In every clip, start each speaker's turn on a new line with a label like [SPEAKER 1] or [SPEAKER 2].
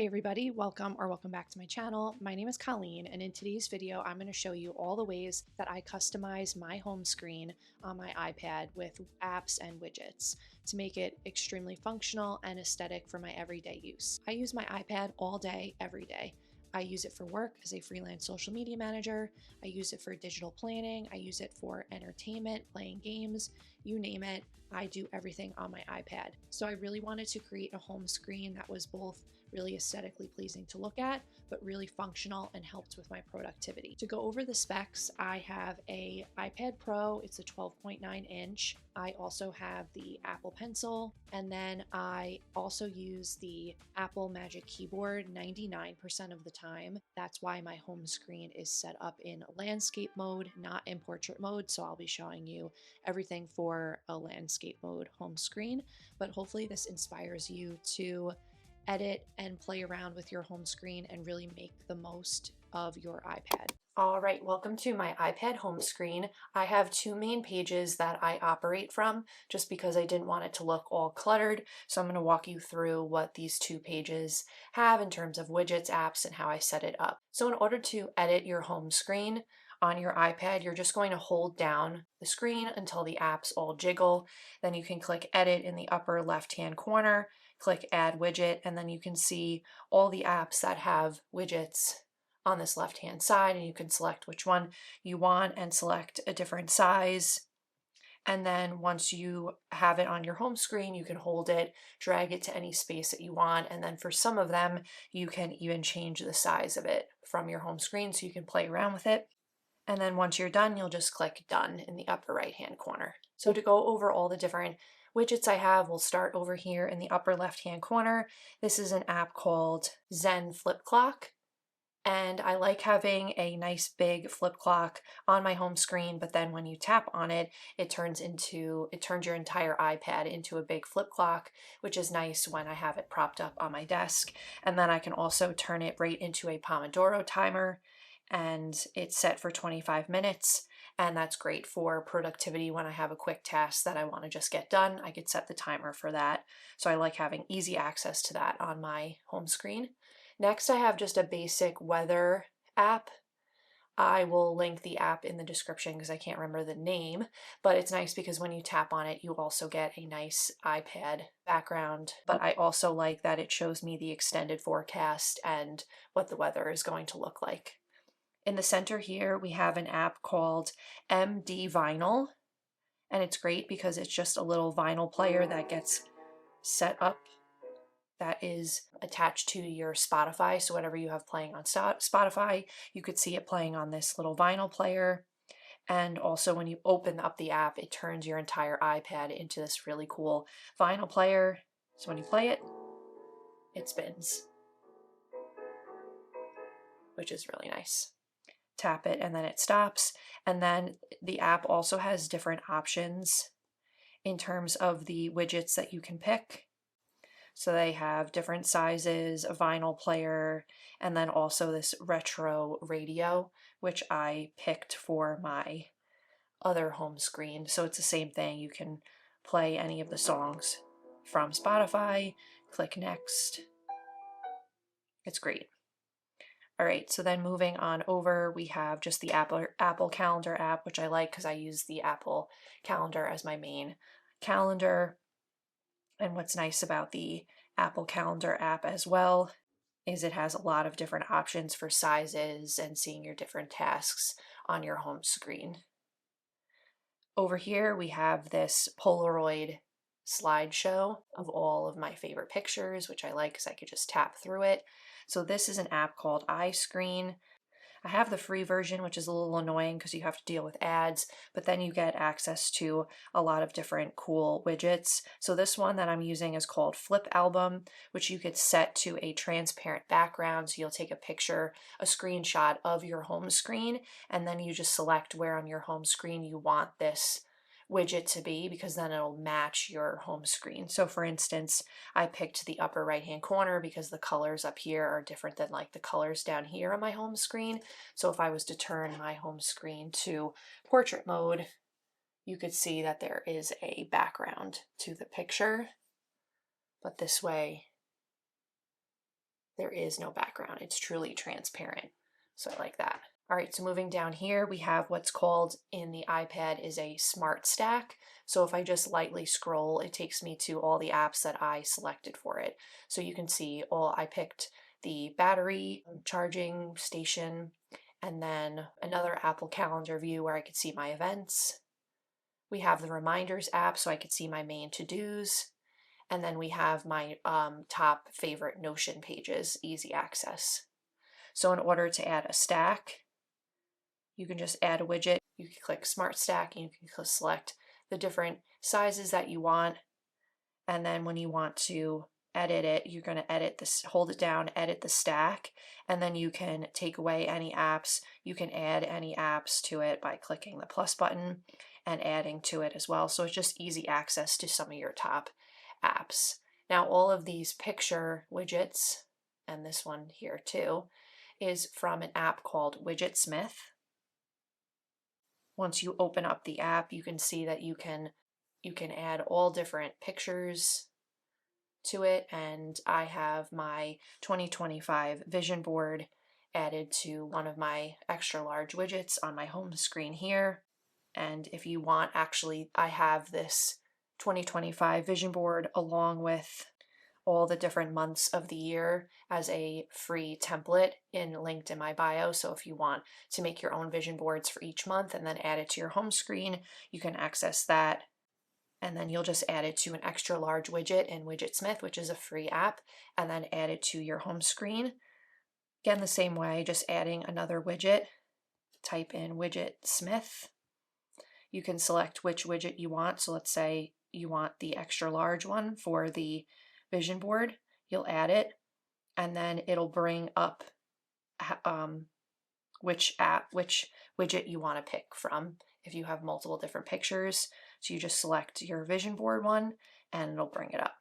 [SPEAKER 1] Hey everybody, welcome back to my channel. My name is Colleen, and in today's video I'm going to show you all the ways that I customize my home screen on my iPad with apps and widgets to make it extremely functional and aesthetic for my everyday use. I use my iPad all day, every day. I use it for work as a freelance social media manager. I use it for digital planning. I use it for entertainment, playing games, you name it. I do everything on my iPad. So I really wanted to create a home screen that was both really aesthetically pleasing to look at, but really functional and helped with my productivity. To go over the specs, I have a iPad Pro, it's a 12.9 inch. I also have the Apple Pencil, and then I also use the Apple Magic Keyboard 99% of the time. That's why my home screen is set up in landscape mode, not in portrait mode. So I'll be showing you everything for a landscape mode home screen, but hopefully this inspires you to edit and play around with your home screen and really make the most of your iPad. All right, welcome to my iPad home screen. I have two main pages that I operate from just because I didn't want it to look all cluttered. So I'm going to walk you through what these two pages have in terms of widgets, apps, and how I set it up. So in order to edit your home screen on your iPad, you're just going to hold down the screen until the apps all jiggle. Then you can click edit in the upper left-hand corner, click add widget, and then you can see all the apps that have widgets on this left hand side, and you can select which one you want and select a different size. And then once you have it on your home screen, you can hold it, drag it to any space that you want, and then for some of them you can even change the size of it from your home screen so you can play around with it. And then once you're done, you'll just click done in the upper right hand corner. So to go over all the different widgets I have, we'll start over here in the upper left hand corner. This is an app called Zen Flip Clock, and I like having a nice big flip clock on my home screen, but then when you tap on it, it turns your entire iPad into a big flip clock, which is nice when I have it propped up on my desk. And then I can also turn it right into a Pomodoro timer, and it's set for 25 minutes. And that's great for productivity when I have a quick task that I want to just get done. I could set the timer for that. So I like having easy access to that on my home screen. Next, I have just a basic weather app. I will link the app in the description because I can't remember the name, but it's nice because when you tap on it, you also get a nice iPad background. But I also like that it shows me the extended forecast and what the weather is going to look like. In the center here, we have an app called MD Vinyl, and it's great because it's just a little vinyl player that gets set up that is attached to your Spotify. So whatever you have playing on Spotify, you could see it playing on this little vinyl player. And also when you open up the app, it turns your entire iPad into this really cool vinyl player. So when you play it, it spins, which is really nice. Tap it and then it stops. And then the app also has different options in terms of the widgets that you can pick. So they have different sizes, a vinyl player, and then also this retro radio, which I picked for my other home screen. So it's the same thing. You can play any of the songs from Spotify, click next. It's great. All right, so then moving on over, we have just the Apple Calendar app, which I like because I use the Apple Calendar as my main calendar. And what's nice about the Apple Calendar app as well is it has a lot of different options for sizes and seeing your different tasks on your home screen. Over here, we have this Polaroid slideshow of all of my favorite pictures, which I like because I could just tap through it. So this is an app called Iscreen. I have the free version, which is a little annoying because you have to deal with ads, but then you get access to a lot of different cool widgets. So this one that I'm using is called Flip Album, which you could set to a transparent background. So you'll take a picture, a screenshot of your home screen, and then you just select where on your home screen you want this widget to be, because then it'll match your home screen. So for instance, I picked the upper right hand corner because the colors up here are different than like the colors down here on my home screen. So if I was to turn my home screen to portrait mode, you could see that there is a background to the picture, but this way There is no background. It's truly transparent. So I like that. All right, so moving down here, we have what's called in the iPad is a smart stack. So if I just lightly scroll, it takes me to all the apps that I selected for it. So you can see I picked the battery charging station, and then another Apple Calendar view where I could see my events. We have the reminders app so I could see my main to-dos. And then we have my top favorite Notion pages, easy access. So in order to add a stack, you can just add a widget. You can click Smart Stack and you can select the different sizes that you want. And then when you want to edit it, you're going to edit this, hold it down, edit the stack, and then you can take away any apps. You can add any apps to it by clicking the plus button and adding to it as well. So it's just easy access to some of your top apps. Now all of these picture widgets, and this one here too, is from an app called Widgetsmith. Once you open up the app, you can see that you can add all different pictures to it, and I have my 2025 vision board added to one of my extra large widgets on my home screen here. And if you want, actually, I have this 2025 vision board along with all the different months of the year as a free template linked in my bio. So if you want to make your own vision boards for each month and then add it to your home screen, you can access that. And then you'll just add it to an extra large widget in Widgetsmith, which is a free app, and then add it to your home screen. Again, the same way, just adding another widget. Type in Widgetsmith. You can select which widget you want. So let's say you want the extra large one for the vision board. You'll add it, and then it'll bring up which widget you want to pick from if you have multiple different pictures. So you just select your vision board one and it'll bring it up.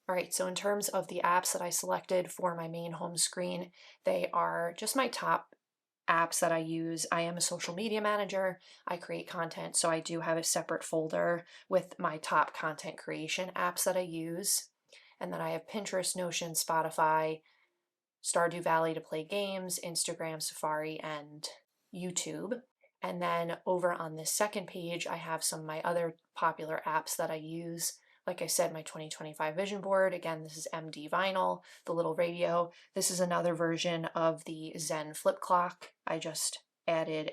[SPEAKER 1] All right, so in terms of the apps that I selected for my main home screen, they are just my top apps that I use. I am a social media manager. I create content, so I do have a separate folder with my top content creation apps that I use. And then I have Pinterest, Notion, Spotify, Stardew Valley to play games, Instagram, Safari, and YouTube. And then over on this second page, I have some of my other popular apps that I use. Like I said, my 2025 vision board. Again, this is MD Vinyl, the little radio. This is another version of the Zen Flip Clock. I just added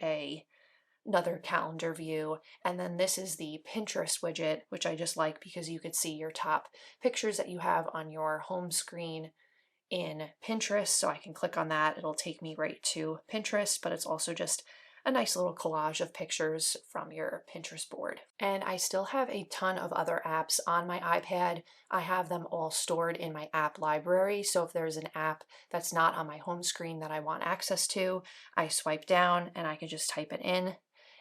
[SPEAKER 1] another calendar view. And then this is the Pinterest widget, which I just like because you could see your top pictures that you have on your home screen in Pinterest. So I can click on that. It'll take me right to Pinterest, but it's also just a nice little collage of pictures from your Pinterest board. And I still have a ton of other apps on my iPad. I have them all stored in my app library. So if there's an app that's not on my home screen that I want access to, I swipe down and I can just type it in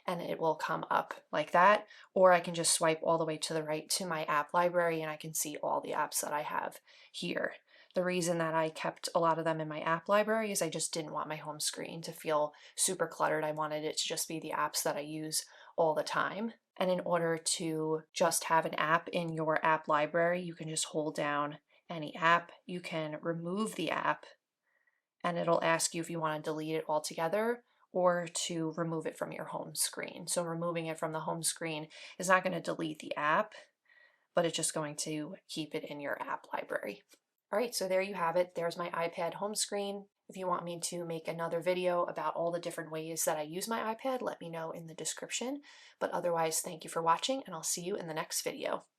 [SPEAKER 1] and it will come up like that. Or I can just swipe all the way to the right to my app library and I can see all the apps that I have here. The reason that I kept a lot of them in my app library is I just didn't want my home screen to feel super cluttered. I wanted it to just be the apps that I use all the time. And in order to just have an app in your app library, you can just hold down any app. You can remove the app and it'll ask you if you want to delete it altogether or to remove it from your home screen. So removing it from the home screen is not going to delete the app, but it's just going to keep it in your app library. All right, so there you have it. There's my iPad home screen. If you want me to make another video about all the different ways that I use my iPad, let me know in the description. But otherwise, thank you for watching, and I'll see you in the next video.